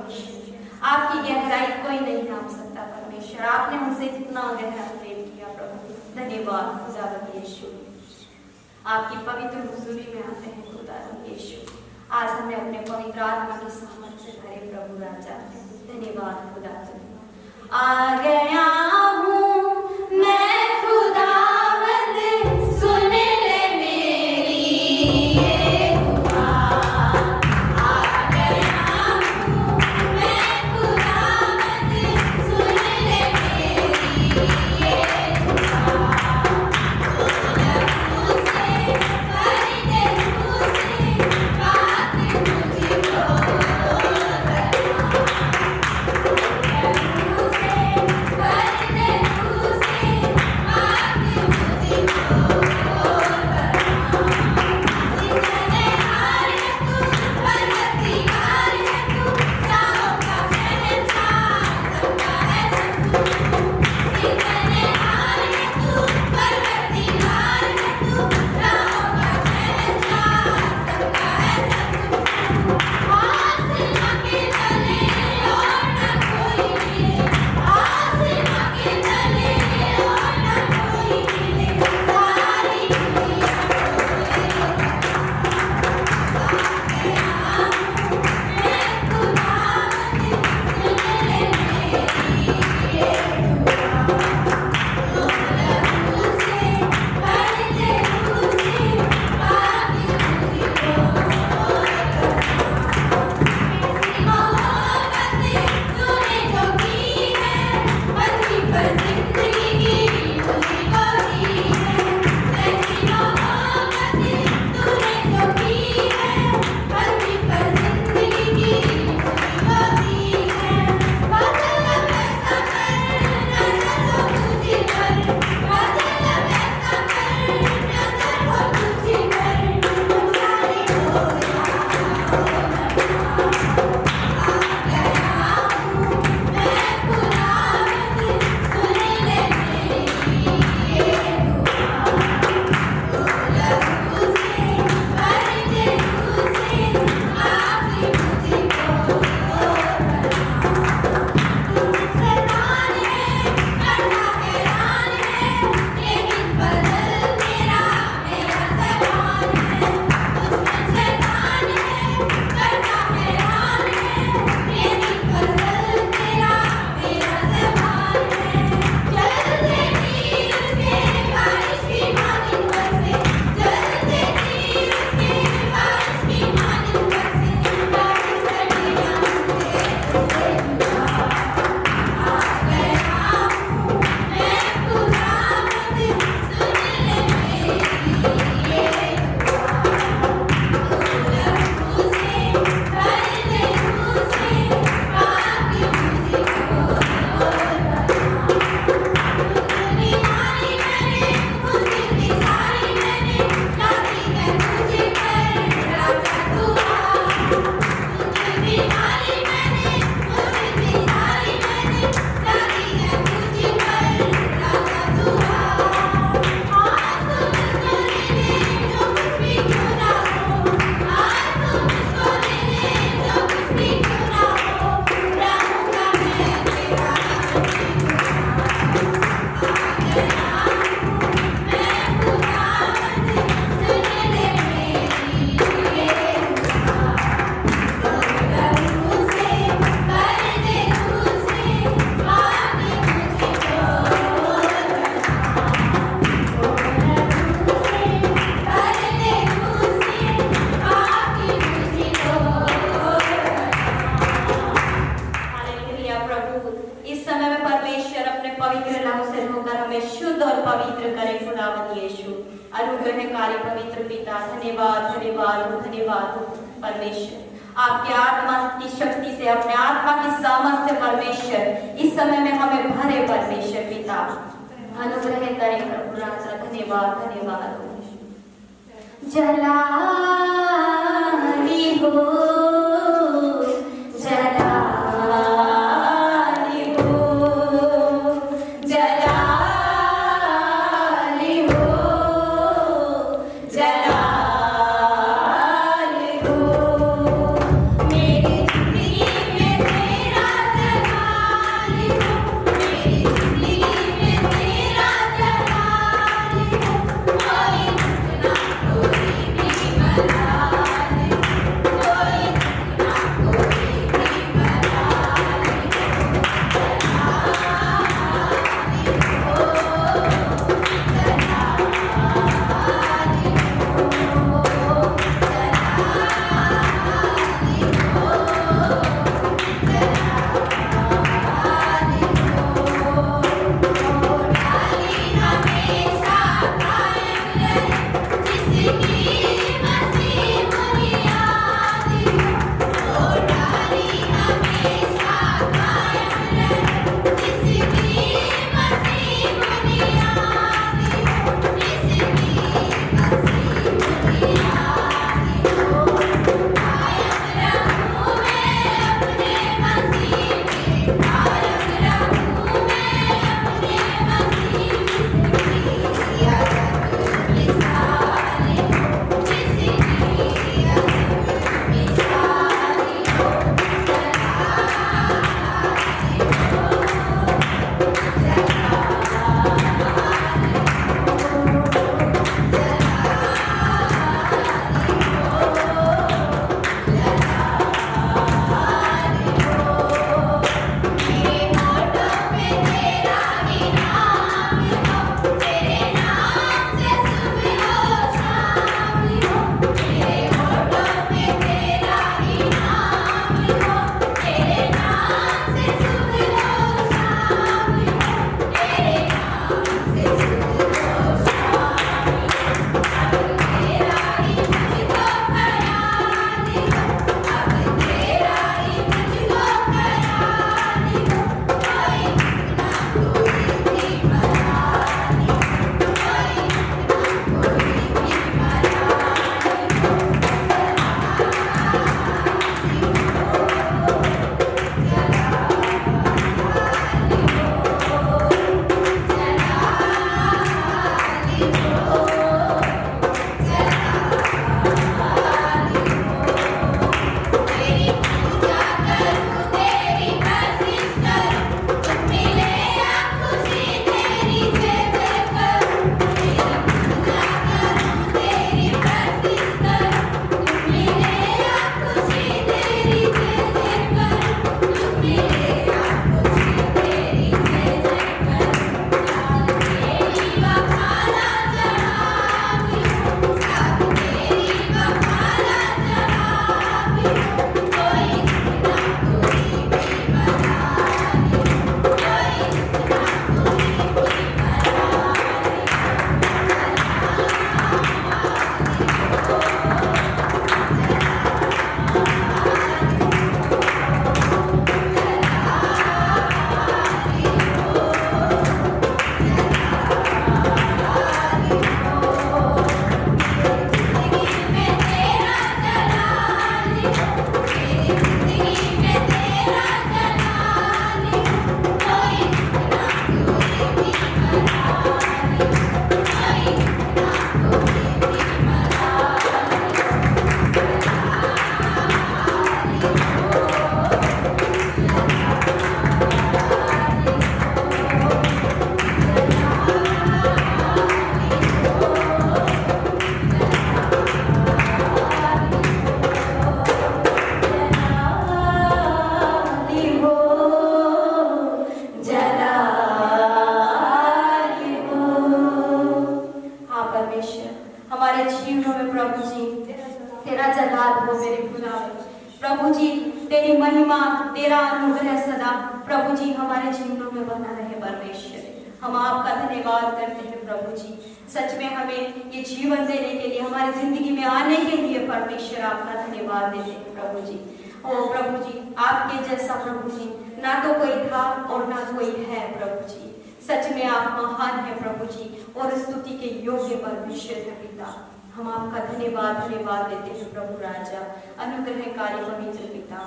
परमेश्वर। आपकी गहराई कोई नहीं नाप सकता परमेश्वर। आपने हमसे इतना गहरा प्रेम किया प्रभु, धन्यवाद खुदावंद यीशु। आपकी पवित्र हुजूरी में आते हैं खुदावंद यीशु। आज हमें अपने पवित्र आत्मा की सामर्थ से भरे प्रभु राजा, धन्यवाद खुदावंद। आ गया हूँ मैं खुदावंद, सुन ले मेरी ये दुआ। आ गया हूँ मैं खुदावंद, सुन ले मेरी ये दुआ। अनुग्रहकारी पवित्र पिता, धन्यवाद धन्यवाद धन्यवाद परमेश्वर। आपके आत्मा की शक्ति से, अपने आत्मा की सामर्थ से परमेश्वर इस समय में हमें भरे परमेश्वर पिता, अनुग्रह करें प्रभु राजा। धन्यवाद धन्यवाद। जलाली हो मेरी जिंदगी में तेरा जलाल हो मेरे खुदावंद। प्रभु जी तेरी महिमा, तेरा अनुग्रह सदा प्रभु जी हमारे जीवनों में बना रहे परमेश्वर। हम आपका धन्यवाद करते हैं प्रभु जी। सच में हमें ये जीवन देने के लिए, हमारी जिंदगी में आने के लिए परमेश्वर आपका धन्यवाद देते हैं प्रभु जी। ओ प्रभु जी, आपके जैसा प्रभु जी ना तो कोई था और ना कोई है प्रभु जी। सच में आप महान है प्रभु जी और स्तुति के योग्य परमेश्वर है पिता। हम आपका धन्यवाद देते हैं प्रभु राजा, अनुग्रहकारी पवित्र पिता।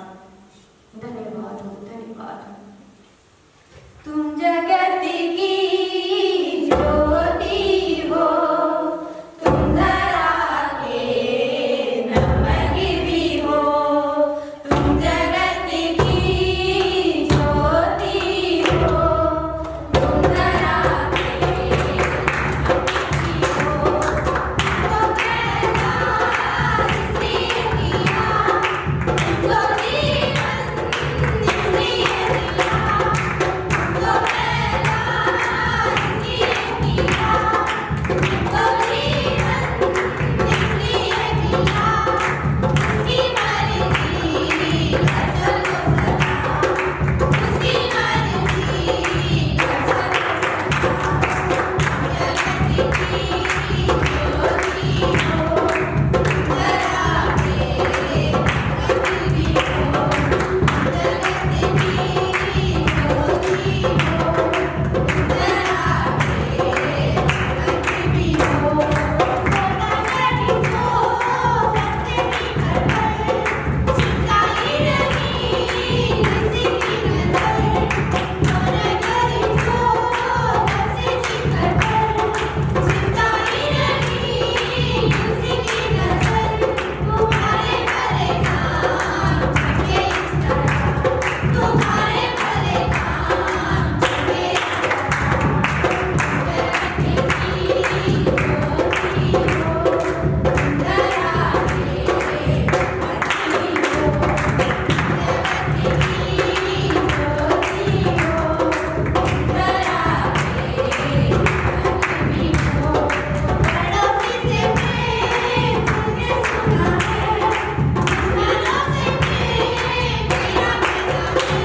धन्यवाद हो, धन्यवाद हो। तुम जगत की ज्योति हो, तुम धरा के नमक भी हो। तुम जगत की ज्योति हो, तुम धरा के नमक भी हो। तो पैदा इसलिए किया, तो जीवन इसलिए दिया। तो पैदा इसलिए किया, तो जीवन इसलिए दिया। उसकी मर्जी असल को सदा, उसकी मर्जी असल को सदा। जगत की ज्योति हो, धरा के नमक भी हो। जगत की ज्योति हो, धरा के नमक भी हो। नगरी को रस्ते की खड़बड़, छिपाई रही किसी की नजर। नगरी को रस्ते की खड़बड़, छिपाई रही किसी की नजर। तुम्हारे भले काम झुके इस तरह, तुम्हारे भले काम झुके इस तरह। जगत की ज्योति हो, धरा के नमक भी हो। जगत की ज्योति हो, धरा के नमक भी हो। पड़ोसी से प्रेम तुमने सुना है, दुश्मनों से प्रेम मेरा कहना है।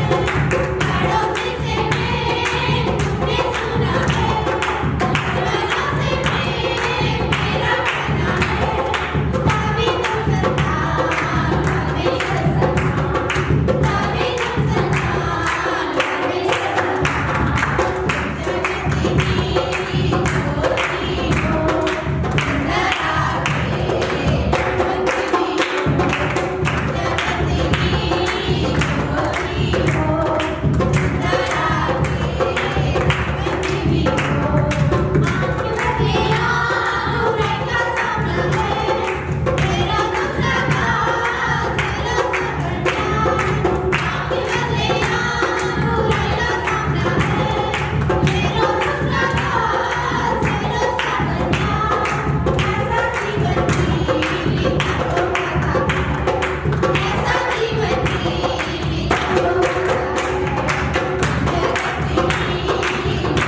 पड़ोसी से प्रेम तुमने सुना है, दुश्मनों से प्रेम मेरा कहना है। तभी तुम संतान परमेश्वर समान, तभी तुम संतान परमेश्वर समान। जगत की ज्योति हो, धरा के नमक भी हो। जगत की ज्योति हो, धरा के नमक भी हो। आँख बदले अनुग्रह का सामना है, तेरा दूसरा काज तेरा सकल न्याय। आँख बदले अनुग्रह का सामना है, तेरा दूसरा काज तेरा सकल न्याय। ऐसा जीवन जीना तो खाता है, ऐसा जीवन जीना तो खाता है। जगत की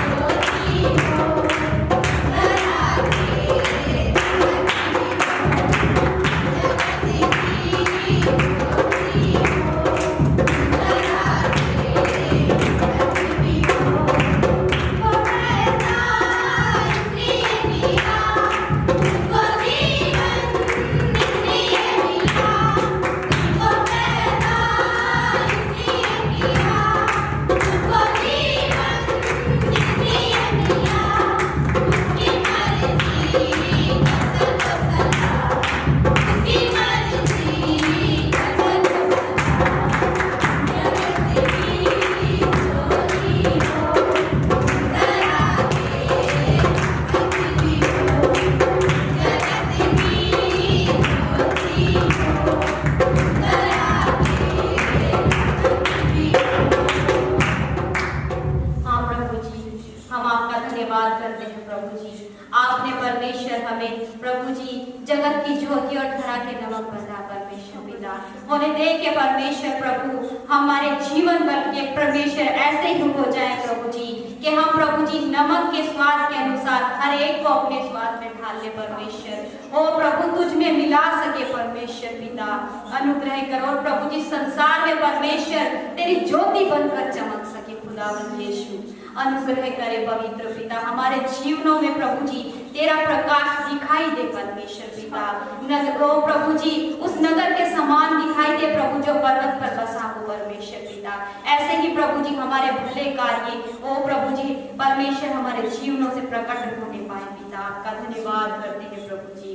ज्योति हो, धरा के नमक भी हो। जगत की ज्योति हो, धरा के नमक भी हो। तो पैदा इसलिए किया, तुमको जीवन इसलिए दिया। तुमको पैदा इसलिए किया, तुमको जीवन इसलिए दिया। उसकी मर्जी असल को सदा, उसकी मर्जी असल को सदा। जगत की ज्योति हो, धरा के नमक भी हो। जगत की ज्योति हो, धरा के नमक भी हो। हाँ प्रभु जी, हम आपका धन्यवाद करते हैं प्रभु जी। आपने परमेश्वर हमें प्रभु जी जगत की ज्योति और धरा के नमक बना परमेश्वर पिता। होने दे के परमेश्वर प्रभु हमारे जीवन भर के परमेश्वर ऐसे ही हो जाए प्रभु जी कि हम प्रभु जी नमक के स्वाद के अनुसार हर एक को अपने स्वाद में ढाल ले परमेश्वर। ओ प्रभु तुझ में मिला सके परमेश्वर। अनुग्रह करो और प्रभु जी संसार में परमेश्वर तेरी ज्योति बनकर चमक सके खुदावंद यीशु। अनुग्रह करे पवित्र पिता, हमारे जीवनों में प्रभु जी तेरा प्रकाश दिखाई दे परमेश्वर पिता। नगर ओ प्रभु जी उस नगर के समान दिखाई दे प्रभु जो पर्वत पर बसा हो परमेश्वर पिता। ऐसे ही प्रभु जी हमारे भले कार्य ओ प्रभु जी परमेश्वर हमारे जीवनों से प्रकट होने पाए पिता। आपका धन्यवाद करते हैं प्रभु जी।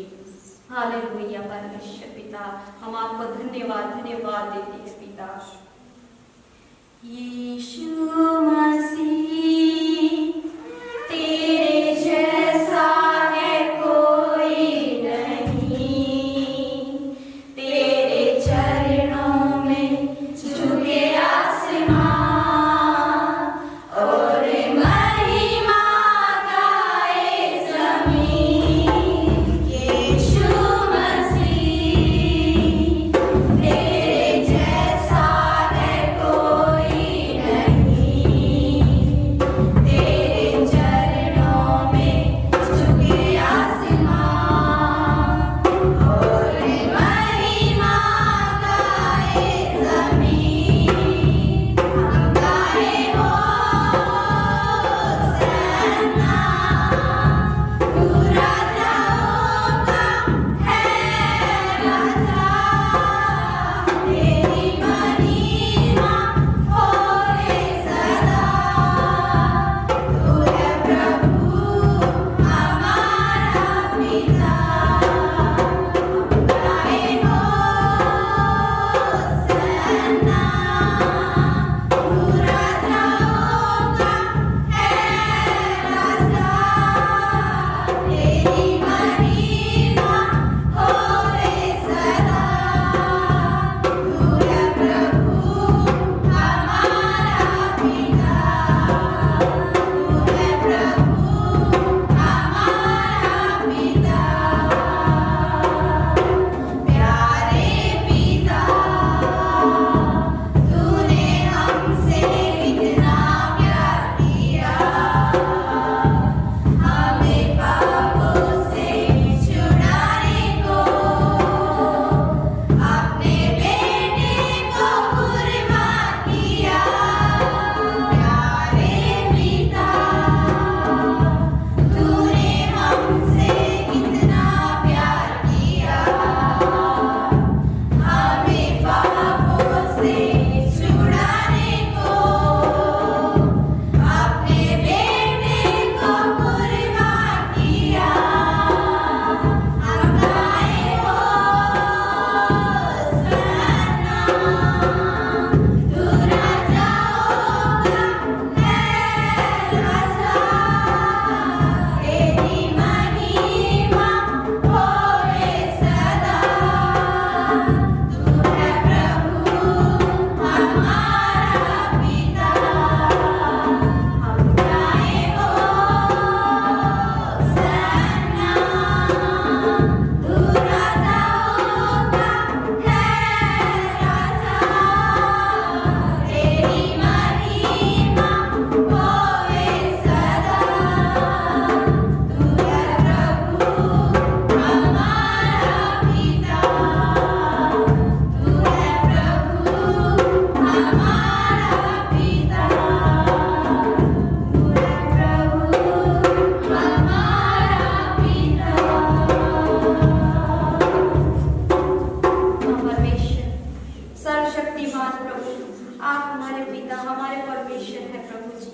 हालेलुया परमेश्वर पिता, हम आपको धन्यवाद देते हैं पिता। यीशु मसीह तेरे जैसा है कोई नहीं, तेरे चरणों में झुके आसमां और महिमा गाए ज़मीन। यीशु मसीह तेरे जैसा है कोई नहीं, तेरे चरणों में झुके आसमां और महिमा गाए ज़मीन। हम गाए होसन्ना, तू राजाओं का है राजा, तेरी महिमा होए सदा। तू है प्रभु हमारा पिता। हम गाए होसन्ना, तू राजाओं का है राजा, तेरी महिमा होए सदा। तू है प्रभु हमारा पिता। तू है प्रभु हमारा पिता। प्यारे पिता, तूने हमसे इतना प्यार किया, हमें पापों से छुड़ाने को अपने बेटे को कुर्बान किया। प्यारे पिता, तूने हमसे इतना प्यार किया, हमें पापों से छुड़ाने को अपने बेटे को कुर्बान किया। हम गाए होसन्ना, तू राजाओं का है राजा, तेरी महिमा होए सदा। तू है प्रभु हमारा पिता। हम गाए होसन्ना, तू राजाओं का है राजा, तेरी महिमा होए सदा। तू है प्रभु हमारा पिता। तू है प्रभु हमारा पिता। तू है प्रभु हमारा पिता। परमेश्वर सर्वशक्तिमान प्रभु, आप हमारे पिता हमारे परमेश्वर है प्रभु जी।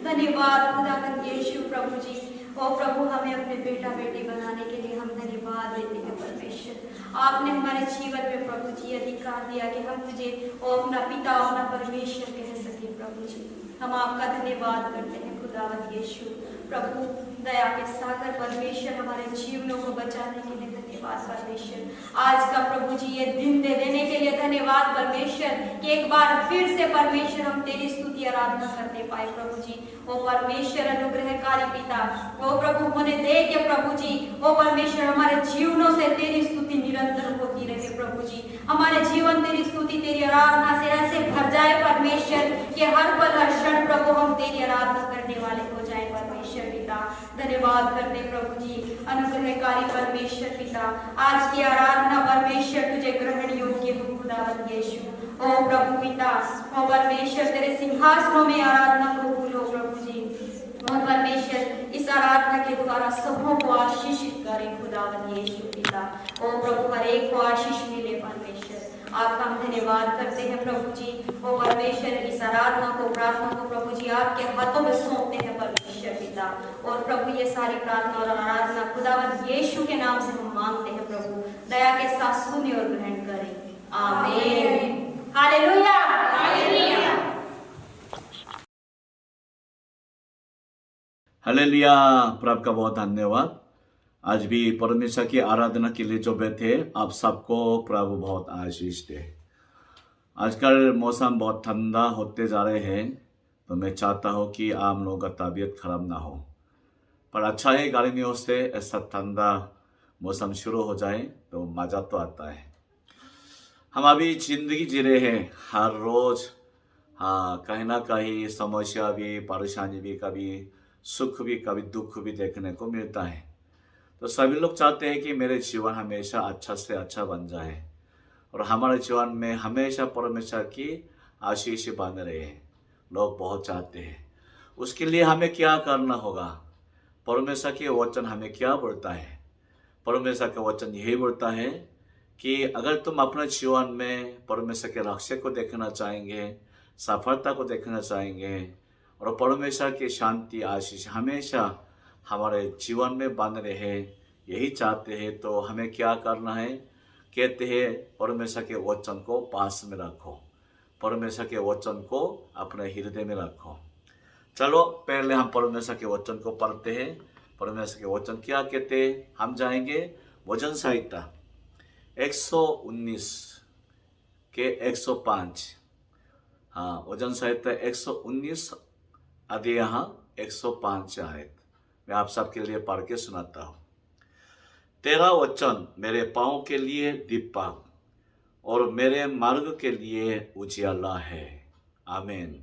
धन्यवाद खुदावंद यीशु प्रभु जी। ओ प्रभु हमें अपने बेटा बेटी बनाने के लिए हम धन्यवाद देते हैं परमेश्वर। आपने हमारे जीवन में प्रभु जी अधिकार दिया कि हम तुझे ओ अपना पिता अपना परमेश्वर कह सके प्रभु जी। हम आपका धन्यवाद करते हैं खुदावंद यीशु। प्रभु दया के सागर परमेश्वर हमारे जीवनों को बचाने के लिए धन्यवाद परमेश्वर। आज का प्रभु जी ये दिन दे देने के लिए धन्यवाद परमेश्वर कि एक बार फिर से परमेश्वर हम तेरी स्तुति आराधना करने पाए प्रभु जी। ओ परमेश्वर अनुग्रहकारी पिता, ओ प्रभु होने दे के प्रभु जी ओ परमेश्वर हमारे जीवनों से तेरी स्तुति निरंतर होती रहे प्रभु जी। हमारे जीवन तेरी स्तुति तेरी आराधना से ऐसे भर जाए परमेश्वर कि हर पल हर क्षण प्रभु हम तेरी आराधना करने वाले हो जाए परमेश्वर पिता। धन्यवाद करते प्रभु जी अनुग्रहकारी परमेश्वर पिता। आज की आराधना परमेश्वर तुझे ग्रहण योग्य ओ प्रभु पिता, ओ परमेश्वर तेरे सिंहासनों में आराधना को भूलो प्रभु जी। ओ परमेश्वर इस आराधना के द्वारा सबों को आशीषित करें खुदावन यीशु पिता। ओ प्रभु हर एक को आशीष मिले परमेश्वर। आपका हम धन्यवाद करते हैं प्रभु जी। ओ परमेश्वर इस आराधना को प्रार्थना को प्रभु जी आपके हाथों में सौंपते हैं परमेश्वर पिता। और प्रभु ये सारी प्रार्थना और आराधना खुदावन यीशु के नाम से हम मांगते हैं प्रभु। दया के साथ सुने और ग्रहण करें। आमीन। हालेलुया। हालेलुया। हालेलुया। प्रभु का बहुत धन्यवाद। आज भी परमेश्वर की आराधना के लिए जो बैठे आप सबको प्रभु बहुत आशीष दे। आजकल मौसम बहुत ठंडा होते जा रहे हैं, तो मैं चाहता हूँ कि आप लोगों का तबीयत खराब ना हो। पर अच्छा है गर्मियों से ऐसा ठंडा मौसम शुरू हो जाए तो मज़ा तो आता है। हम अभी जिंदगी जी रहे हैं, हर रोज़ कहीं ना कहीं समस्या भी, परेशानी भी, कभी सुख भी, कभी दुख भी देखने को मिलता है। तो सभी लोग चाहते हैं कि मेरे जीवन हमेशा अच्छा से अच्छा बन जाए और हमारे जीवन में हमेशा परमेश्वर की आशीष बन रहे। लोग बहुत चाहते हैं। उसके लिए हमें क्या करना होगा? परमेश्वर के वचन हमें क्या बोलता है? परमेश्वर का वचन यही बोलता है कि अगर तुम अपने जीवन में परमेश्वर के रक्षा को देखना चाहेंगे, सफलता को देखना चाहेंगे और परमेश्वर की शांति आशीष हमेशा हमारे जीवन में बन रहे, यही चाहते हैं, तो हमें क्या करना है? कहते हैं परमेश्वर के वचन को पास में रखो, परमेश्वर के वचन को अपने हृदय में रखो। चलो पहले हम परमेश्वर के वचन को पढ़ते हैं। परमेश्वर के वचन क्या कहते हैं? हम जाएंगे वचन संहिता 119 के 105। वचन संहिता 119 अध्याय 105 आयत मैं आप सबके लिए पढ़ के सुनाता हूँ। तेरा वचन मेरे पाँव के लिए दीपक और मेरे मार्ग के लिए उजियाला है। आमीन।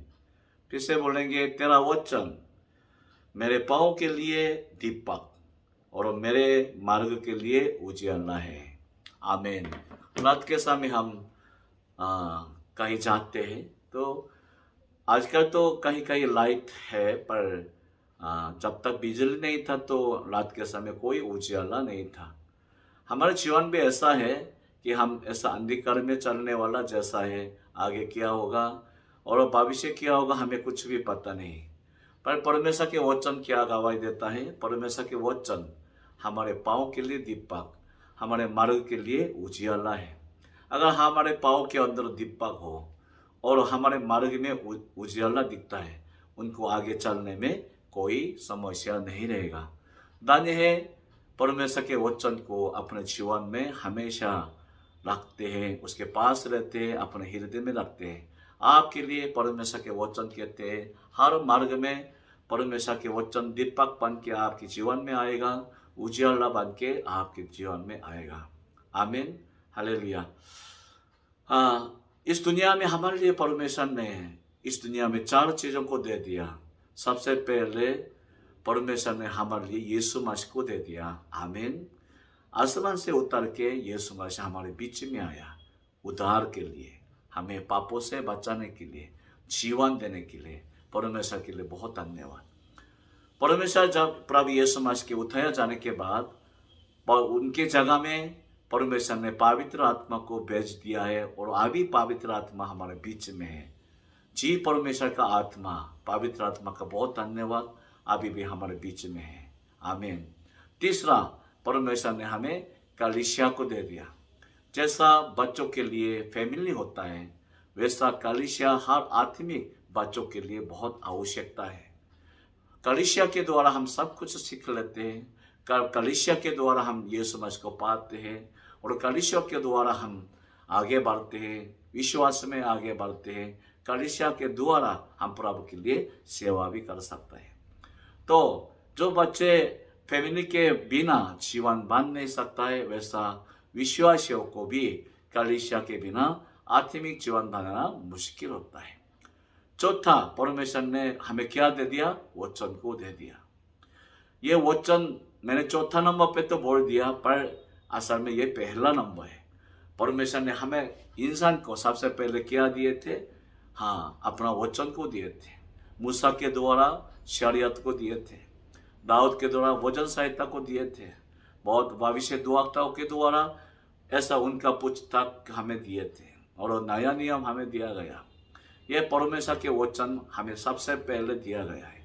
फिर से बोलेंगे, तेरा वचन मेरे पाँव के लिए दीपक और मेरे मार्ग के लिए उजियाला है। आमीन। रात के समय हम कहीं जाते हैं तो आजकल तो कहीं कहीं लाइट है, पर जब तक बिजली नहीं था तो रात के समय कोई उजियाला नहीं था। हमारे जीवन भी ऐसा है कि हम ऐसा अंधकार में चलने वाला जैसा है। आगे क्या होगा और भविष्य क्या होगा हमें कुछ भी पता नहीं। पर परमेश्वर के वचन क्या गवाही देता है? परमेश्वर के वचन हमारे पाँव के लिए दीपक, हमारे मार्ग के लिए उजियाला है। अगर हमारे पाँव के अंदर दीपक हो और हमारे मार्ग में उजियाला दिखता है, उनको आगे चलने में कोई समस्या नहीं रहेगा। दाने है परमेश्वर के वचन को अपने जीवन में हमेशा रखते हैं, उसके पास रहते हैं, अपने हृदय में रखते हैं। आपके लिए परमेश्वर के वचन कहते हैं हर मार्ग में परमेश्वर के वचन दीपक बन के आपके जीवन में आएगा, उजियाला बन के आपके जीवन में आएगा। आमीन। हालेलुया। इस दुनिया में हमारे लिए परमेश्वर ने इस दुनिया में 4 चीज़ों को दे दिया। सबसे पहले परमेश्वर ने हमारे लिए यीशु मसीह को दे दिया। आमीन। आसमान से उतर के यीशु मसीह हमारे बीच में आया उद्धार के लिए, हमें पापों से बचाने के लिए, जीवन देने के लिए। परमेश्वर के लिए बहुत धन्यवाद। परमेश्वर जब प्रभु यीशु मसीह के उठाया जाने के बाद उनके जगह में परमेश्वर ने पवित्र आत्मा को भेज दिया है और अभी पवित्र आत्मा हमारे बीच में है। जी परमेश्वर का आत्मा, पवित्र आत्मा का बहुत धन्यवाद, अभी भी हमारे बीच में है। आमीन। तीसरा, परमेश्वर ने हमें कलीसिया को दे दिया। जैसा बच्चों के लिए फैमिली होता है, वैसा कलीसिया हर आत्मिक बच्चों के लिए बहुत आवश्यकता है। कलीसिया के द्वारा हम सब कुछ सीख लेते हैं। कलीसिया के द्वारा हम यीशु मसीह को पाते हैं और कलीसिया के द्वारा हम आगे बढ़ते हैं, विश्वास में आगे बढ़ते हैं। कलीसिया के द्वारा हम प्रभु के लिए सेवा भी कर सकते हैं। तो जो बच्चे फैमिली के बिना जीवन बन नहीं सकता है, वैसा विश्वासियों को भी कलीसिया के बिना आत्मिक जीवन बनाना मुश्किल होता है। चौथा, परमेश्वर ने हमें क्या दे दिया? वचन को दे दिया। ये वचन मैंने चौथा नंबर पे तो बोल दिया, पर असल में ये पहला नंबर है। परमेश्वर ने हमें इंसान को सबसे पहले क्या दिए थे? हाँ, अपना वचन को दिए थे। मूसा के द्वारा शरीयत को दिए थे, दाऊद के द्वारा वचन संहिता को दिए थे, बहुत भविष्यद्वक्ताओं के द्वारा ऐसा उनका पुस्तक हमें दिए थे, और नया नियम हमें दिया गया। यह परमेश्वर के वचन हमें सबसे पहले दिया गया है।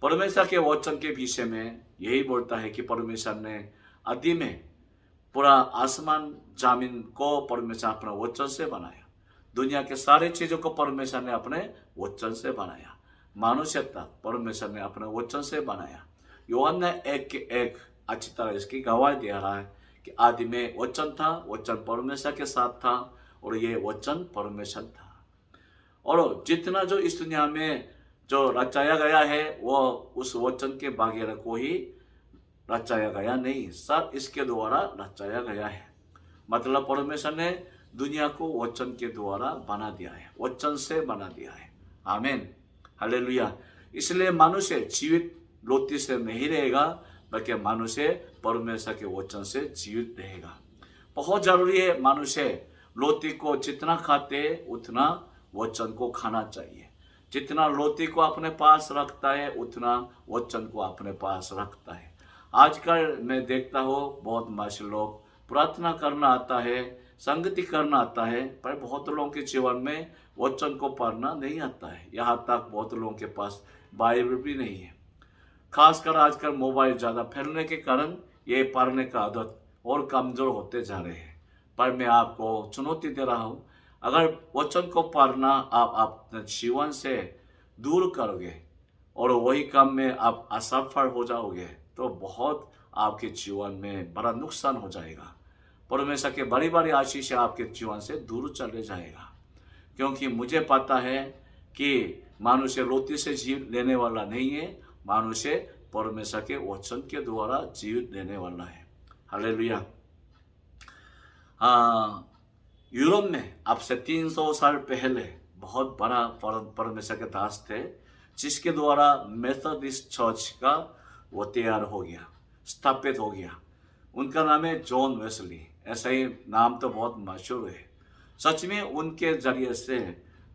परमेश्वर के वचन के विषय में यही बोलता है कि परमेश्वर ने आदि में पूरा आसमान जमीन को परमेश्वर अपने वचन से बनाया। दुनिया के सारे चीजों को परमेश्वर ने अपने वचन से बनाया। मनुष्य तक परमेश्वर ने अपने वचन से बनाया। यूहन्ना 1:1 अच्छी तरह इसकी गवाही दे रहा है कि आदि में वचन था, वचन परमेश्वर के साथ था, और ये वचन परमेश्वर था। और जितना जो इस दुनिया में जो रचाया गया है वो उस वचन के बगैर कोई रचाया गया नहीं, सब इसके द्वारा रचाया गया है। मतलब परमेश्वर ने दुनिया को वचन के द्वारा बना दिया है, वचन से बना दिया है। आमीन, हालेलुया। इसलिए मनुष्य जीवित रोटी से नहीं रहेगा, बल्कि मनुष्य परमेश्वर के वचन से जीवित रहेगा। बहुत जरूरी है, मनुष्य रोटी को जितना खाते उतना वचन को खाना चाहिए। जितना रोटी को अपने पास रखता है उतना वचन को अपने पास रखता है। आजकल मैं देखता हूँ बहुत मनुष्य लोग प्रार्थना करना आता है, संगति करना आता है, पर बहुत लोगों के जीवन में वचन को पढ़ना नहीं आता है। यहाँ तक बहुत लोगों के पास बाइबल भी नहीं है। खासकर आजकल मोबाइल ज़्यादा फैलने के कारण ये पढ़ने का आदत और कमज़ोर होते जा रहे हैं। पर मैं आपको चुनौती दे रहा हूँ, अगर वचन को पढ़ना आप अपने जीवन से दूर करोगे और वही काम में आप असफल हो जाओगे तो बहुत आपके जीवन में बड़ा नुकसान हो जाएगा। परमेश्वर के बड़ी बड़ी आशीष आपके जीवन से दूर चले जाएगा। क्योंकि मुझे पता है कि मनुष्य रोटी से जीव लेने वाला नहीं है, मनुष्य परमेश्वर के वचन के द्वारा जीवित लेने वाला है। हालेलुया। यूरोप में अब से 300 साल पहले बहुत बड़ा परमेश्वर के दास थे, जिसके द्वारा मेथोडिस्ट चर्च का वो तैयार हो गया, स्थापित हो गया। उनका नाम है जॉन वेस्ली। ऐसा ही नाम तो बहुत मशहूर है। सच में उनके जरिए से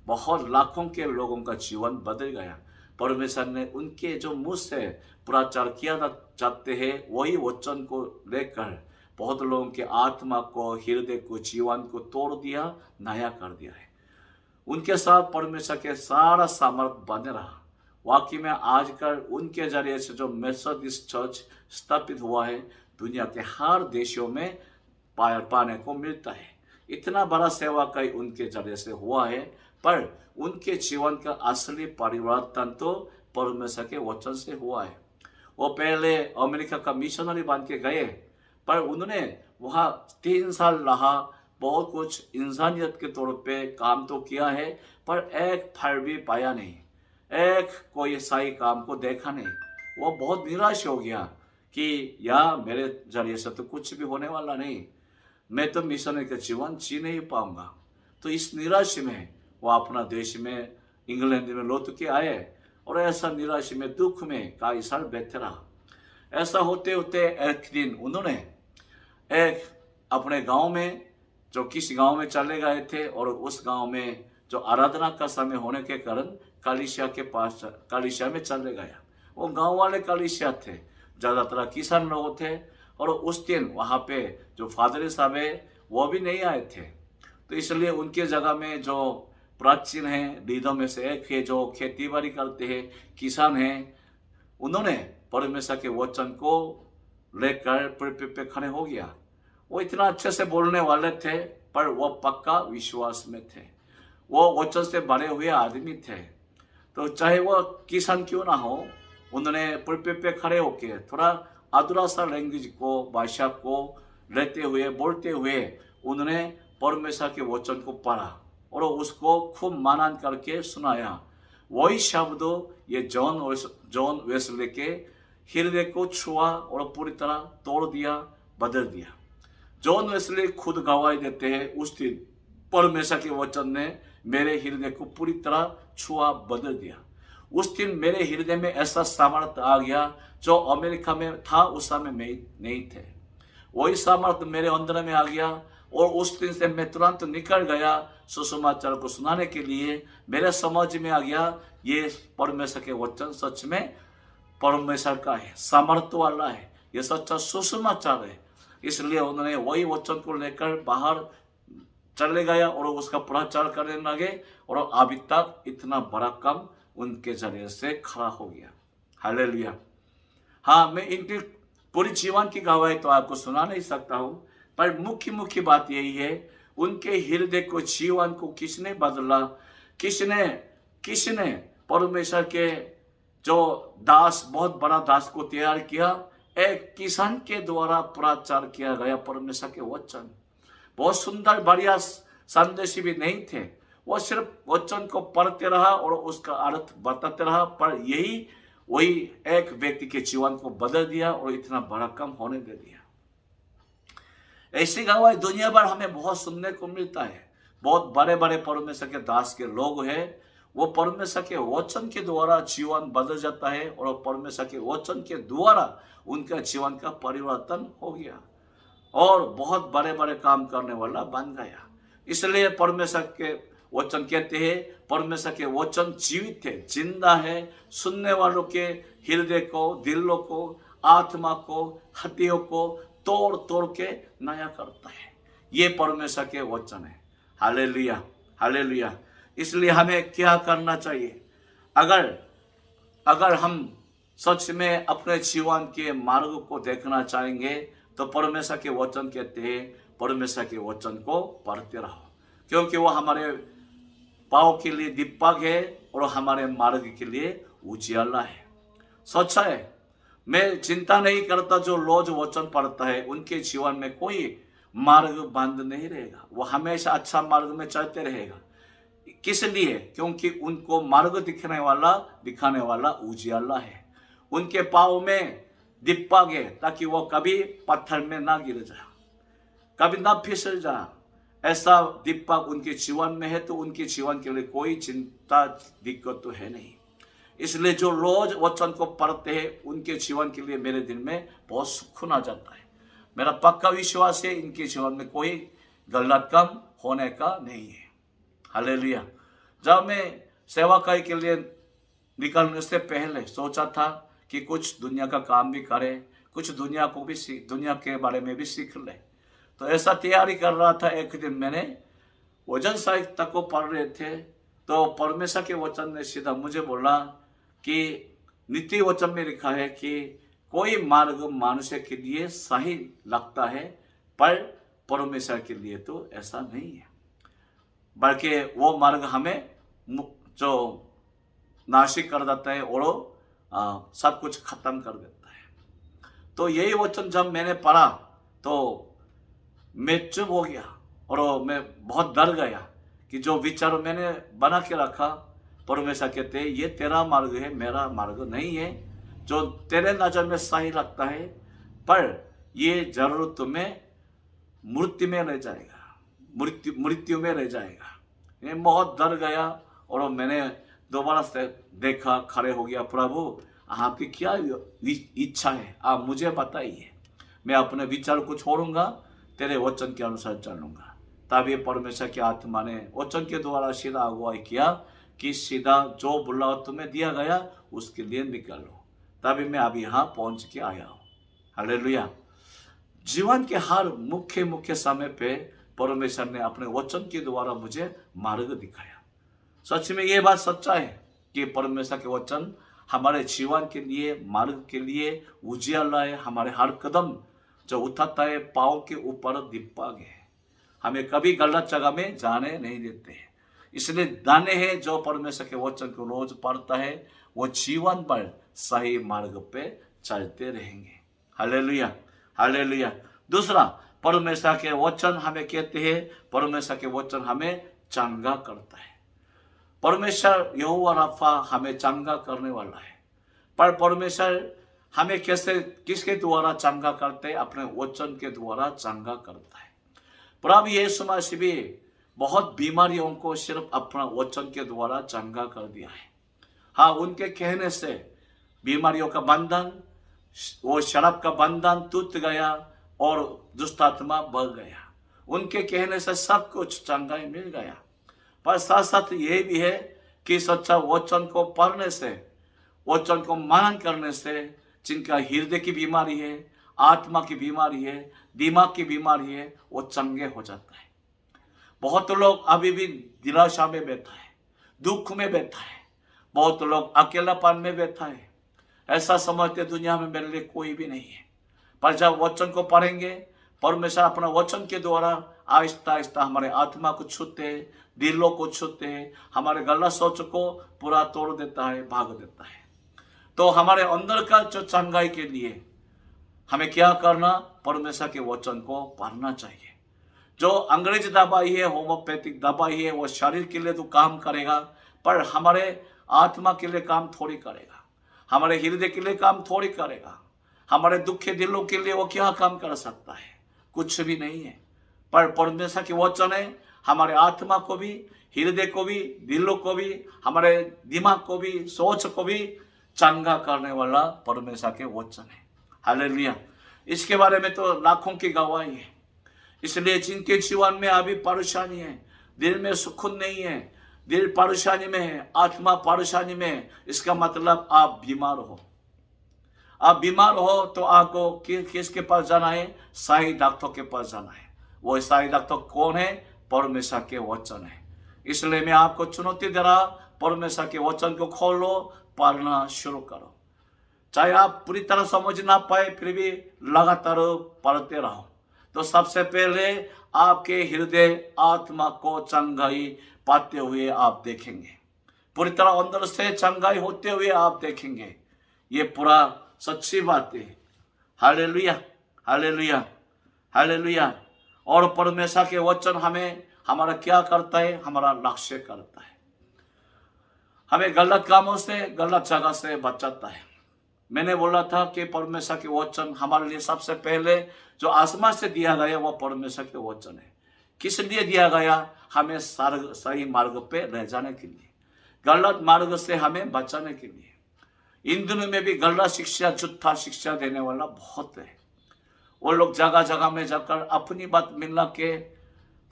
बहुत लाखों के लोगों का जीवन बदल गया। परमेश्वर ने उनके जो मुँह से प्रचार किया चाहते हैं वही वचन को लेकर बहुत लोगों के आत्मा को, हृदय को, जीवन को तोड़ दिया, नया कर दिया है। उनके साथ परमेश्वर के सारा सामर्थ बने रहा। वाकई में आजकल उनके जरिए से जो मेथोडिस्ट चर्च स्थापित हुआ है दुनिया के हर देशों में पाने को मिलता है। इतना बड़ा सेवा कई उनके जरिए से हुआ है, पर उनके जीवन का असली परिवर्तन तो परमेश्वर के वचन से हुआ है। वो पहले अमेरिका का मिशनरी बन के गए, पर उन्होंने वहाँ 3 साल रहा, बहुत कुछ इंसानियत के तौर पे काम तो किया है, पर एक फल भी पाया नहीं, एक कोई सही काम को देखा नहीं। वो बहुत निराश हो गया कि या मेरे जरिए से तो कुछ भी होने वाला नहीं, मैं तो मिशनरी का जीवन जी नहीं पाऊंगा। तो इस निराश में वो अपना देश में इंग्लैंड में लौट के आए और ऐसा निराश में, दुख में कई साल बैठे रहा। ऐसा होते होते एक दिन उन्होंने एक अपने गांव में, जो किसी गांव में चले गए थे, और उस गांव में जो आराधना का समय होने के कारण कलीसिया में चले गया। वो गांव वाले कलीसिया थे, ज़्यादातर किसान लोग थे, और उस दिन वहाँ पे जो फादर साहब है वो भी नहीं आए थे। तो इसलिए उनके जगह में जो प्राचीन हैं लीडरों में से एक है जो खेती बाड़ी करते हैं, किसान हैं, उन्होंने परमेश्वर के वचन को लेकर पुलपिट पे खड़े हो गया। वो इतना अच्छे से बोलने वाले थे, पर वो पक्का विश्वास में थे, वो वचन से भरे हुए आदमी थे। तो चाहे वो किसान क्यों ना हो, उन्होंने पुलपिट पे खड़े होके थोड़ा अधूरा सा लैंग्वेज को, भाषा को लेते हुए, बोलते हुए उन्होंने परमेश्वर के वचन को पढ़ा और उसको खूब मनन करके सुनाया। वही शब्द ये जॉन वेस्ले के हृदय को छुआ और पूरी तरह तोड़ दिया, बदल दिया। जॉन वेस्ले खुद गवाही देते हैं, उस दिन परमेश्वर के वचन ने मेरे हृदय को पूरी तरह छुआ, बदल दिया। उस दिन मेरे हृदय में ऐसा सामर्थ्य आ गया जो अमेरिका में था उस समय में नहीं थे। वही सामर्थ्य मेरे अंदर में आ गया और उस दिन से मैं तुरंत निकल गया सुसमाचार को सुनाने के लिए। मेरे समझ में आ गया ये परमेश्वर के वचन सच में परमेश्वर का है, सामर्थ्य वाला है, ये सच्चा सुसमाचार है। इसलिए उन्होंने वही वचन को लेकर बाहर चले गया और उसका प्रचार करने लगे और अभी तक इतना बड़ा काम उनके जरिए से खड़ा हो गया। हालेलुया। हाँ, मैं इनके पूरी जीवन की गवाही तो आपको सुना नहीं सकता हूँ, पर मुख्य बात यही है, उनके हृदय को, जीवन को किसने बदला, किसने परमेश्वर के जो दास, बहुत बड़ा दास को तैयार किया। एक किसान के द्वारा प्रचार किया गया परमेश्वर के वचन, बहुत सुंदर बढ़िया संदेश भी नहीं थे, वो सिर्फ वचन को पढ़ते रहा और उसका अर्थ बताते रहा, पर वही एक व्यक्ति के जीवन को बदल दिया और इतना बड़ा काम होने दे दिया। ऐसी गवाही दुनिया भर हमें बहुत सुनने को मिलता है। बहुत बड़े बड़े परमेश्वर के दास के लोग हैं, वो परमेश्वर के वचन के द्वारा जीवन बदल जाता है और परमेश्वर के वचन के द्वारा उनका जीवन का परिवर्तन हो गया और बहुत बड़े बड़े काम करने वाला बन गया। इसलिए परमेश्वर के वचन कहते हैं, परमेश्वर के वचन जीवित है, जिंदा है, सुनने वालों के हृदय को, दिलों को, आत्मा को, हड्डियों को तोड़ तोड़ के नया करता है। ये परमेश्वर के वचन है। Hallelujah, hallelujah. इसलिए हमें क्या करना चाहिए? अगर हम सच में अपने जीवन के मार्ग को देखना चाहेंगे तो परमेश्वर के वचन कहते हैं, परमेश्वर के वचन को पढ़ते रहो, क्योंकि वो हमारे पाँव के लिए दीपक है और हमारे मार्ग के लिए उजियाला है। सच है, मैं चिंता नहीं करता जो रोज वचन पढ़ता है उनके जीवन में कोई मार्ग बंद नहीं रहेगा, वो हमेशा अच्छा मार्ग में चलते रहेगा। किस लिए? क्योंकि उनको मार्ग दिखाने वाला उजियाला है, उनके पाँव में दीपक है, ताकि वो कभी पत्थर में ना गिर जाए, कभी ना फिसल जाए। ऐसा दीपक उनके जीवन में है तो उनके जीवन के लिए कोई चिंता दिक्कत तो है नहीं। इसलिए जो रोज वचन को पढ़ते हैं उनके जीवन के लिए मेरे दिल में बहुत सुकून आ जाता है। मेरा पक्का विश्वास है इनके जीवन में कोई गलत काम होने का नहीं है। हालेलुया। जब मैं सेवाकाई के लिए निकलने से पहले सोचा था कि कुछ दुनिया का काम भी करें, कुछ दुनिया के बारे में भी सीख ले, तो ऐसा तैयारी कर रहा था। एक दिन मैंने वचन साहित्य को पढ़ रहे थे तो परमेश्वर के वचन ने सीधा मुझे बोला कि नीति वचन में लिखा है कि कोई मार्ग मनुष्य के लिए सही लगता है पर परमेश्वर के लिए तो ऐसा नहीं है, बल्कि वो मार्ग हमें जो नाशिक कर देता है और सब कुछ खत्म कर देता है। तो यही वचन जब मैंने पढ़ा तो मैं चुप हो गया और मैं बहुत डर गया कि जो विचार मैंने बना के रखा, परमेश्वर कहते हैं ये तेरा मार्ग है, मेरा मार्ग नहीं है। जो तेरे नजर में सही लगता है पर ये जरूर तुम्हें मृत्यु में रह जाएगा, मृत्यु में रह जाएगा। मैं बहुत डर गया और मैंने दोबारा से देखा, खड़े हो गया, प्रभु आपकी क्या इच्छा है आप मुझे बताइए, मैं अपने विचार को छोड़ूंगा, तेरे वचन के अनुसार चलूंगा। तब ये परमेश्वर की आत्मा ने वचन के द्वारा सीधा अगुवाई किया कि सीधा जो बुलावा तुम्हें दिया गया उसके लिए निकलो। तभी मैं अभी यहाँ पहुंच के आया हूँ। हालेलुया। जीवन के हर मुख्य समय पे परमेश्वर ने अपने वचन के द्वारा मुझे मार्ग दिखाया। सच में ये बात सच्चा है कि परमेश्वर के वचन हमारे जीवन के लिए, मार्ग के लिए उजियाला है। हमारे हर कदम जो उठाता है पाँव के ऊपर दीपक है, हमें कभी गलत जगह में जाने नहीं देते हैं। इसलिए दाने हैं जो परमेश्वर के वचन को रोज पढ़ता है वो जीवन भर सही मार्ग पे चलते रहेंगे। Hallelujah, hallelujah. दूसरा, परमेश्वर के वचन हमें कहते हैं, परमेश्वर के वचन हमें चंगा करता है। परमेश्वर यहोवा राफा हमें चंगा करने वाला है, पर परमेश्वर हमें किसके द्वारा चंगा करते हैं? अपने वचन के द्वारा चंगा करता है। प्रभु यीशु मसीह भी बहुत बीमारियों को सिर्फ अपना वचन के द्वारा चंगा कर दिया है। हाँ, उनके कहने से बीमारियों का बंधन, वो शराब का बंधन टूट गया और दुष्ट आत्मा बढ़ गया। उनके कहने से सब कुछ चंगाई मिल गया। पर साथ साथ ये भी है कि सच्चा वचन को पढ़ने से, वचन को मनन करने से जिनका हृदय की बीमारी है, आत्मा की बीमारी है, दिमाग की बीमारी है, वो चंगे हो जाता है। बहुत लोग अभी भी निराशा में बैठा है, दुख में बैठा है, बहुत लोग अकेलापन में बैठा है, ऐसा समझते दुनिया में मेरे लिए कोई भी नहीं है। पर जब वचन को पढ़ेंगे, परमेश्वर अपना वचन के द्वारा आहिस्ता आहिस्ता हमारे आत्मा को छूते हैं, दिलों को छूते हैं, हमारे गलत सोच को पूरा तोड़ देता है, भाग देता है। तो हमारे अंदर का जो चंगाई के लिए हमें क्या करना, परमेश्वर के वचन को पढ़ना चाहिए। जो अंग्रेजी दवाई है, होम्योपैथिक दवाई है, वो शरीर के लिए तो काम करेगा, पर हमारे आत्मा के लिए काम थोड़ी करेगा, हमारे हृदय के लिए काम थोड़ी करेगा, हमारे दुखे दिलों के लिए वो क्या काम कर सकता है, कुछ भी नहीं है। पर परमेश्वर के वचन है, हमारे आत्मा को भी, हृदय को भी, दिलों को भी, हमारे दिमाग को भी, सोच को भी चंगा करने वाला परमेश्वर के वचन है। हालेलुया। इसके बारे में तो लाखों की गवाही है। इसलिए जिनके जीवन में अभी परेशानी है, दिल में सुकून नहीं है, दिल परेशानी में है, आत्मा परेशानी में है, इसका मतलब आप बीमार हो। आप बीमार हो तो आपको किसके पास जाना है? सही डॉक्टर के पास जाना है। वो सही डॉक्टर कौन है? परमेश्वर के वचन है। इसलिए मैं आपको चुनौती दे रहा, परमेश्वर के वचन को खोलो, पढ़ना शुरू करो। चाहे आप पूरी तरह समझ ना पाए, फिर भी लगातार पढ़ते रहो। तो सबसे पहले आपके हृदय आत्मा को चंगाई पाते हुए आप देखेंगे, पूरी तरह अंदर से चंगाई होते हुए आप देखेंगे। ये पूरा सच्ची बात है। Hallelujah, hallelujah, hallelujah. और परमेश्वर के वचन हमें हमारा क्या करता है? हमारा लक्ष्य करता है, हमें गलत कामों से, गलत जगह से बचाता है। मैंने बोला था कि परमेश्वर के वचन हमारे लिए सबसे पहले जो आसमान से दिया गया वो परमेश्वर के वचन है। किस लिए दिया गया? हमें सही मार्ग पे रह जाने के लिए, गलत मार्ग से हमें बचाने के लिए। इन दिनों में भी गलत शिक्षा, झूठा शिक्षा देने वाला बहुत है। वो लोग जगह जगह में जाकर अपनी बात मिला के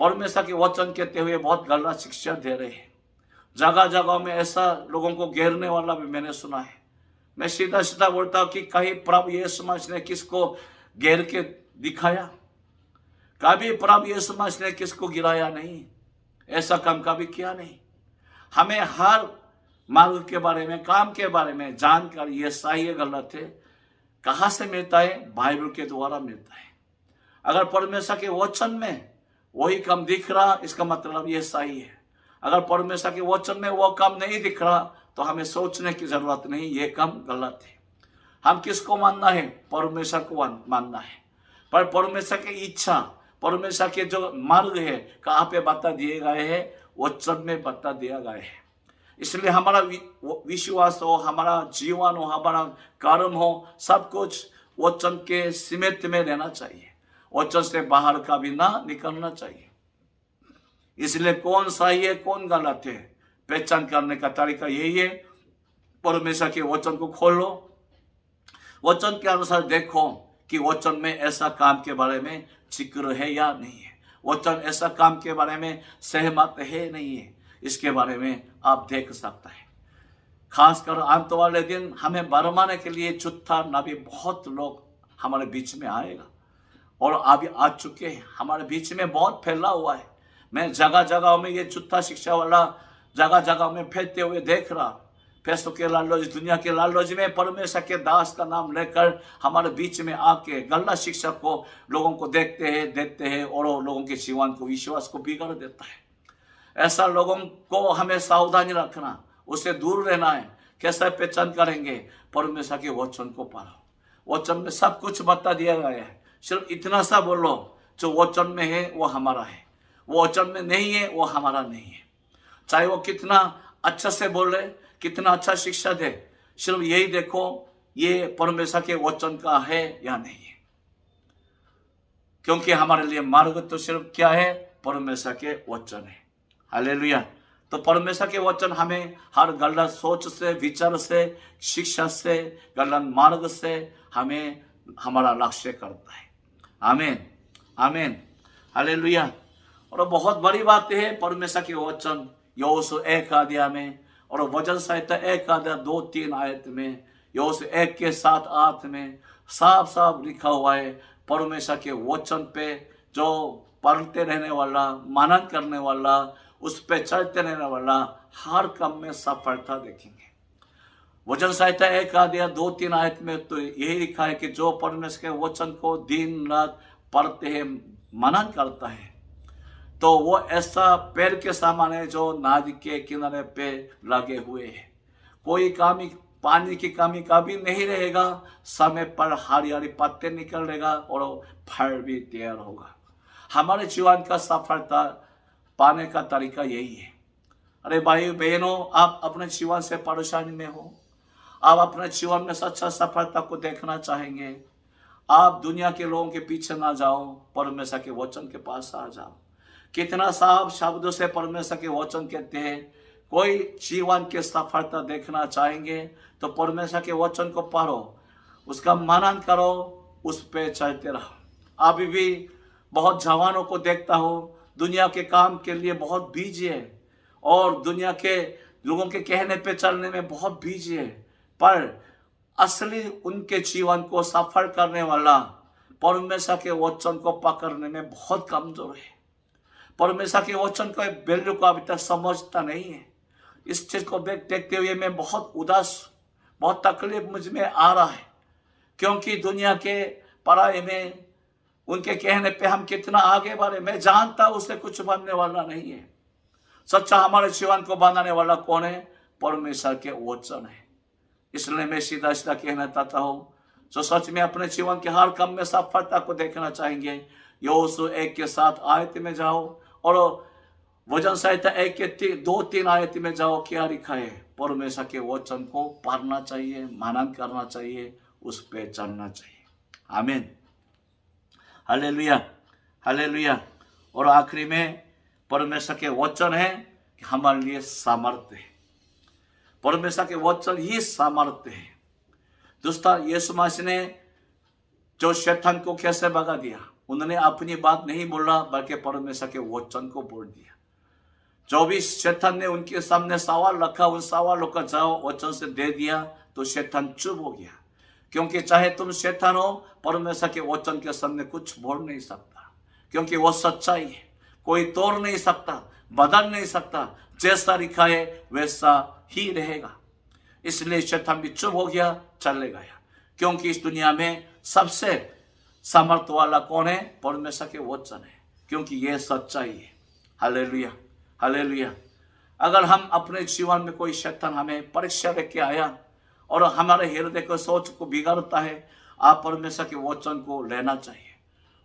परमेश्वर के वचन कहते हुए बहुत गलत शिक्षा दे रहे हैं। जगह जगह में ऐसा लोगों को घेरने वाला भी मैंने सुना है। मैं सीधा सीधा बोलता हूँ कि कहीं प्रभु यीशु मसीह ने किसको घेर के दिखाया? कभी प्रभु यीशु मसीह ने किसको गिराया नहीं, ऐसा काम कभी किया नहीं। हमें हर मार्ग के बारे में, काम के बारे में जानकर ये सही है गलत है कहाँ से मिलता है? बाइबल के द्वारा मिलता है। अगर परमेश्वर के वचन में वही काम दिख रहा, इसका मतलब ये सही है। अगर परमेश्वर के वचन में वो काम नहीं दिख रहा तो हमें सोचने की जरूरत नहीं, ये काम गलत है। हम किसको मानना है? परमेश्वर को मानना है। पर परमेश्वर की इच्छा, परमेश्वर के जो मार्ग है कहाँ पे बता दिए गए हैं? वचन में बता दिया गया है। इसलिए हमारा विश्वास हो, हमारा जीवन हो, हमारा कर्म हो, सब कुछ वचन के सीमित में रहना चाहिए। वचन से बाहर का भी ना निकलना चाहिए। इसलिए कौन सही है, कौन गलत है, पहचान करने का तरीका यही है। परमेश्वर के वचन को खोलो, वचन के अनुसार देखो कि वचन में ऐसा काम के बारे में जिक्र है या नहीं है, वचन ऐसा काम के बारे में सहमत है नहीं है, इसके बारे में आप देख सकता है। खासकर अंत वाले दिन हमें बरमाने के लिए झूठा नबी बहुत लोग हमारे बीच में आएगा, और अभी आ चुके हैं, हमारे बीच में बहुत फैला हुआ है। मैं जगह जगह में ये झूठा शिक्षा वाला जगह जगह में फैलते हुए देख रहा। पैसों के लालच, दुनिया के लालच में परमेश्वर के दास का नाम लेकर हमारे बीच में आके गलत शिक्षा को लोगों को देते हैं और लोगों के जीवन को, विश्वास को बिगाड़ देता है। ऐसा लोगों को हमें सावधानी रखना, उससे दूर रहना है। कैसे पहचान करेंगे? परमेश्वर के वचन को पढ़ो। वचन में सब कुछ बता दिया गया है। सिर्फ इतना सा बोलो, जो वचन में है वो हमारा है, वो वचन में नहीं है वो हमारा नहीं है। चाहे वो कितना अच्छा से बोले, कितना अच्छा शिक्षा दे, सिर्फ यही देखो ये परमेश्वर के वचन का है या नहीं है। क्योंकि हमारे लिए मार्ग तो सिर्फ क्या है? परमेश्वर के वचन है। हालेलुया। तो परमेश्वर के वचन हमें हर गलत सोच से, विचार से, शिक्षा से, गलत मार्ग से हमें हमारा लक्ष्य करता है। आमीन, आमीन, हालेलुया। और बहुत बड़ी बात है परमेश्वर के वचन यहोशू 1 अध्याय में और वचन संहिता 1 अध्याय 2-3 आयत में, यहोशू 1 के 7-8 में साफ साफ लिखा हुआ है परमेश्वर के वचन पे जो पढ़ते रहने वाला, मनन करने वाला, उस पे चलते रहने वाला हर काम में सफलता देखेंगे। वचन संहिता 1 अध्याय 2-3 आयत में तो यही लिखा है कि जो परमेश्वर के वचन को दिन रात पढ़ते हैं, मनन करता है, तो वो ऐसा पेड़ के समान है जो नदी के किनारे पे लगे हुए हैं। कोई कमी, पानी की कमी कभी नहीं रहेगा। समय पर हरियाली पत्ते निकलेगा और फल भी तैयार होगा। हमारे जीवन का सफलता पाने का तरीका यही है। अरे भाई बहनों, आप अपने जीवन से परेशानी में हो, आप अपने जीवन में सच्चा सफलता को देखना चाहेंगे, आप दुनिया के लोगों के पीछे ना जाओ, परमेश्वर के वचन के पास आ जाओ। कितना साफ शब्दों से परमेश्वर के वचन कहते हैं। कोई जीवन के सफलता देखना चाहेंगे तो परमेश्वर के वचन को पढ़ो, उसका मनन करो, उस पे चलते रहो। अभी भी बहुत जवानों को देखता हूँ, दुनिया के काम के लिए बहुत बिजी है और दुनिया के लोगों के कहने पे चलने में बहुत बिजी है, पर असली उनके जीवन को सफल करने वाला परमेश्वर के वचन को पकड़ने में बहुत कमजोर है। परमेश्वर के वचन का वैल्यू को अभी तक समझता नहीं है। इस चीज को देखते हुए मैं बहुत उदास, बहुत तकलीफ मुझ में आ रहा है, क्योंकि दुनिया के पढ़ाई में उनके कहने पे हम कितना आगे बढ़े। मैं जानता उससे कुछ बनने वाला नहीं है। सच्चा हमारे जीवन को बनाने वाला कौन है? परमेश्वर के वचन है। इसलिए मैं सीधा सीधा कहना चाहता हूँ, जो सच में अपने जीवन के हर काम में सफलता को देखना चाहेंगे, यहोशू 1 के 7 आयत में जाओ और वचन संहिता 1 के 2-3 आयत में जाओ। क्या लिखा है? परमेश्वर के वचन को पढ़ना चाहिए, मनन करना चाहिए, उस पे चलना चाहिए। आमीन, हालेलुया, हालेलुया। और आखिरी में परमेश्वर के वचन है कि हमारे लिए सामर्थ्य है। परमेश्वर के वचन ही सामर्थ्य है। दोस्तों, यीशु मसीह ने जो शैतान को कैसे भगा दिया, उन्होंने अपनी बात नहीं बोला बल्कि परमेश्वर के वचन को बोल दिया। जो भी शैतान ने उनके सामने सवाल रखा, उन सवालों का जवाब वचन से दे दिया, तो शैतान चुप हो गया। क्योंकि चाहे तुम शैतान हो, परमेश्वर के वचन के सामने कुछ बोल नहीं सकता, क्योंकि वो सच्चाई है। कोई तोड़ नहीं सकता, बदल नहीं सकता। जैसा लिखा है वैसा ही रहेगा। इसलिए शैतान भी चुप हो गया, चले गया। क्योंकि इस दुनिया में सबसे सामर्थ्य वाला कौन है? परमेश्वर के वचन है, क्योंकि यह सच्चाई है। Hallelujah, hallelujah. अगर हम अपने जीवन में कोई शैतान हमें परीक्षा लेके आया और हमारे हृदय को सोच को बिगाड़ता है, आप परमेश्वर के वचन को लेना चाहिए,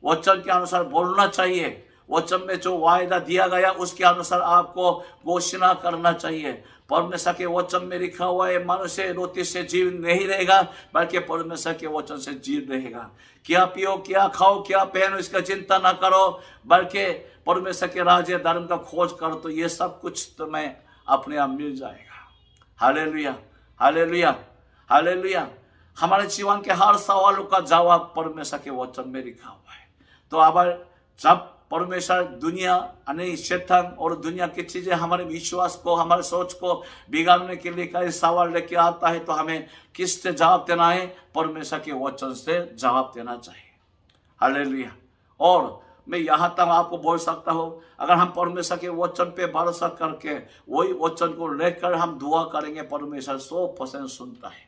वचन के अनुसार बोलना चाहिए। वचन में जो वायदा दिया गया उसके अनुसार आपको घोषणा करना चाहिए। परमेश्वर के वचन में लिखा हुआ है, मनुष्य रोटी से जीव नहीं रहेगा बल्कि परमेश्वर के वचन से जीव रहेगा। क्या पियो, क्या खाओ, क्या पहनो, इसका चिंता ना करो, बल्कि परमेश्वर के राज्य धर्म का खोज करो, तो ये सब कुछ तुम्हें अपने आप मिल जाएगा। Hallelujah, hallelujah, hallelujah. हमारे जीवन के हर सवालों का जवाब परमेश्वर के वचन में लिखा हुआ है। तो अब जब परमेश्वर दुनिया यानी शैतान और दुनिया की चीजें हमारे विश्वास को, हमारे सोच को बिगाड़ने के लिए कई सवाल लेके आता है, तो हमें किससे जवाब देना है? परमेश्वर के वचन से जवाब देना चाहिए। हालेलुया। और मैं यहाँ तक आपको बोल सकता हूँ, अगर हम परमेश्वर के वचन पे भरोसा करके वही वचन को लेकर हम दुआ करेंगे, परमेश्वर 100% सुनता है।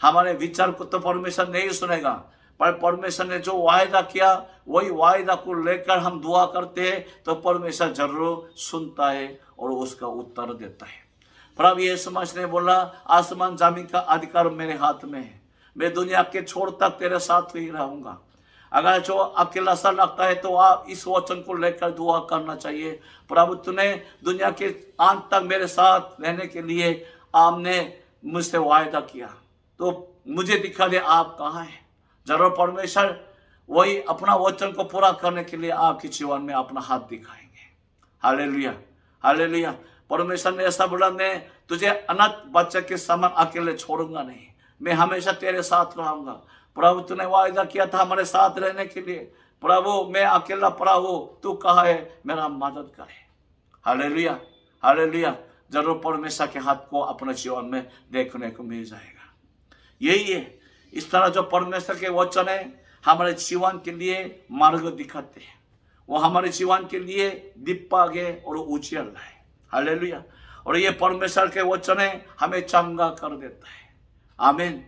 हमारे विचार को तो परमेश्वर नहीं सुनेगा, पर परमेश्वर ने जो वायदा किया वही वायदा को लेकर हम दुआ करते हैं, तो परमेश्वर जरूर सुनता है और उसका उत्तर देता है। प्रभु यीशु मसीह ने बोला, आसमान जमीन का अधिकार मेरे हाथ में है, मैं दुनिया के छोर तक तेरे साथ ही रहूंगा। अगर जो अकेला सा लगता है तो आप इस वचन को लेकर दुआ करना चाहिए, प्रभु तूने दुनिया के अंत तक मेरे साथ रहने के लिए आपने मुझसे वायदा किया, तो मुझे दिखा दे आप कहाँ हैं। जरूर परमेश्वर वही अपना वचन को पूरा करने के लिए आपके जीवन में अपना हाथ दिखाएंगे। Hallelujah, hallelujah. परमेश्वर ने ऐसा बोला, मैं तुझे अनाथ बच्चे के समान अकेले छोड़ूंगा नहीं, मैं हमेशा तेरे साथ रहूंगा। प्रभु तूने वायदा किया था हमारे साथ रहने के लिए, प्रभु मैं अकेला पड़ा हूँ, तू कहाँ है, मेरा मदद करे। Hallelujah, hallelujah. जरूर परमेश्वर के हाथ को अपने जीवन में देखने को मिल जाएगा। यही है, इस तरह जो परमेश्वर के वचन है हमारे जीवन के लिए मार्ग दिखाते हैं। वो हमारे जीवन के लिए दीप आगे और उजियाला है। हालेलुया। और ये परमेश्वर के वचन है हमें चंगा कर देता है। आमीन।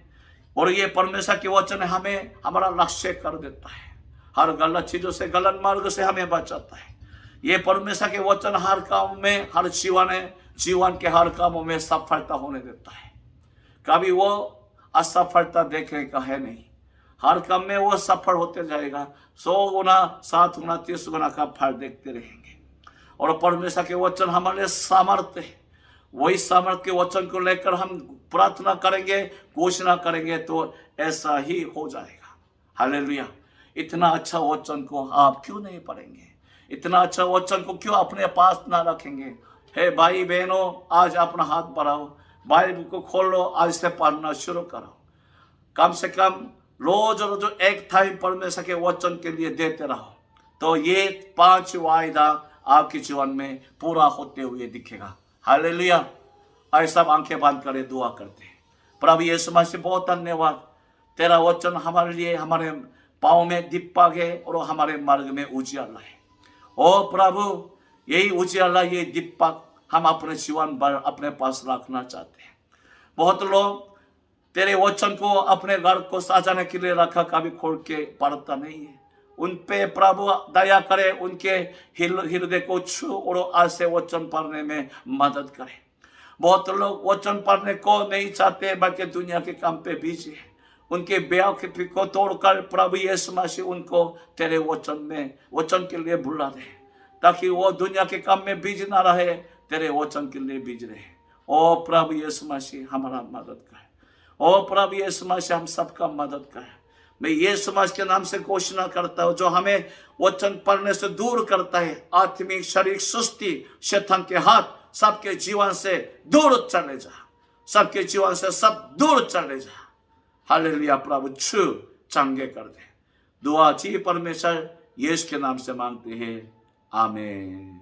और ये परमेश्वर के वचन है हमें हमारा लक्ष्य कर देता है, हर गलत चीजों से, गलत मार्ग से हमें बचाता है। ये परमेश्वर के वचन हर काम में, हर जीवन के हर कामों में सफलता होने देता है। कभी वो असफलता देखने का है नहीं, हर काम में वो सफल होते जाएगा। 100 गुना, 7 गुना, 30 गुना का फल देखते रहेंगे। और परमेश्वर के वचन हमारे सामर्थ्य है। वही सामर्थ्य के वचन को लेकर हम प्रार्थना करेंगे, घोषणा करेंगे तो ऐसा ही हो जाएगा। हालेलुया। इतना अच्छा वचन को आप क्यों नहीं पढ़ेंगे? इतना अच्छा वचन को क्यों अपने पास ना रखेंगे? हे भाई बहनों, आज अपना हाथ बढ़ाओ, बाइबल को खोलो, आज से पढ़ना शुरू करो। कम से कम रोज रोज एक टाइम परमेश्वर के वचन के लिए देते रहो, तो ये 5 वायदा आपके जीवन में पूरा होते हुए दिखेगा। हालेलुया। आइए सब आंखें बंद करें, दुआ करते हैं। प्रभु यीशु मसीह बहुत धन्यवाद, तेरा वचन हमारे लिए, हमारे पाँव में दीपक है और हमारे मार्ग में उजियाला है। ओ प्रभु, यही उजियाला, ये दीपक हम अपने जीवन भर अपने पास रखना चाहते हैं। बहुत लोग तेरे वचन को अपने घर को सजाने के लिए रखा, कभी खोल के पढ़ता नहीं है। उन पे प्रभु दया करे, उनके हृदय को छू और आज से वचन पढ़ने में मदद करे। बहुत लोग वचन पढ़ने को नहीं चाहते, बल्कि दुनिया के काम पे बिजी है। उनके ब्याह के को तोड़कर प्रभु यीशु मसीह उनको तेरे वचन के लिए बुला दे, ताकि वो दुनिया के काम में बिजी ना रहे, तेरे वचन के लिए बिजी रहे। ओ प्रभु यीशु मसीह हमारा मदद करे। ओ प्रभु यीशु मसीह हम सबका मदद करे। मैं यीशु मसीह के नाम से घोषणा करता हूँ, जो हमें वचन पढ़ने से दूर करता है, आत्मिक शारीरिक सुस्ती, शैतान के हाथ सबके जीवन से दूर चले जा, सबके जीवन से सब दूर चले जा। हालेलुया। प्रभु छू चंगे कर दे। दुआ जी परमेश्वर यीशु के नाम से मांगते हैं, आमीन।